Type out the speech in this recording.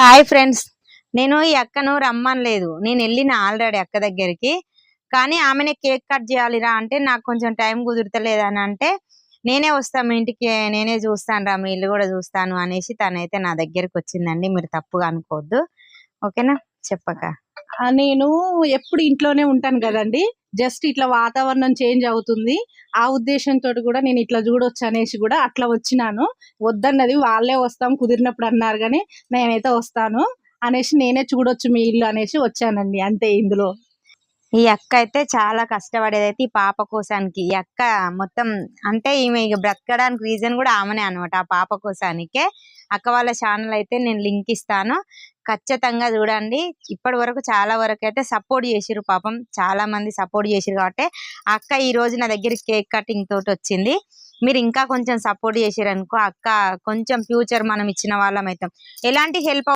Hi friends. నేను ఈ అక్కను రమ్మనలేదు. నేను వెళ్ళిన ఆల్రెడీ అక్క దగ్గరికి. కానీ ఆమెనే కేక్ కట్ చేయాలిరా అంటే నాకు కొంచెం టైం కుదురుతలేదని అంటే, నేనే వస్తా మీ ఇంటికి, నేనే చూస్తానురా, మీ ఇల్లు కూడా చూస్తాను అనేసి తనైతే నా దగ్గరికి వచ్చిందండి. మీరు తప్పుగా అనుకోవద్దు. ఓకేనా? చెప్పక. నేను ఎప్పుడు ఇంట్లోనే ఉంటాను కదండి. జస్ట్ ఇట్లా వాతావరణం చేంజ్ అవుతుంది. ఆ ఉద్దేశంతోటి కూడా నేను ఇట్లా చూడొచ్చు అనేసి కూడా అట్లా వచ్చినాను. వద్దన్నది వాళ్ళే వస్తాం కుదిరినప్పుడు అన్నారు గానీ, నేనైతే వస్తాను అనేసి నేనే చూడొచ్చు మీ ఇల్లు అనేసి వచ్చానండి. అంతే ఇందులో. ఈ అక్క అయితే చాలా కష్టపడేదైతే ఈ పాప కోసానికి. ఈ అక్క మొత్తం అంటే ఈమె ఇక బ్రతకడానికి రీజన్ కూడా ఆమెనే అనమాట. ఆ పాప కోసానికే. అక్క వాళ్ళ ఛానల్ అయితే నేను లింక్ ఇస్తాను. ఖచ్చితంగా చూడండి. ఇప్పటి వరకు చాలా వరకు అయితే సపోర్ట్ చేసిర్రు. పాపం చాలా మంది సపోర్ట్ చేసిర్రు కాబట్టి ఆ అక్క ఈ రోజు నా దగ్గరికి కేక్ కటింగ్ తోటి వచ్చింది. మీరు ఇంకా కొంచెం సపోర్ట్ చేసిరనుకో అక్క కొంచెం ఫ్యూచర్ మనం ఇచ్చిన వాళ్ళం అవుతాం. ఎలాంటి హెల్ప్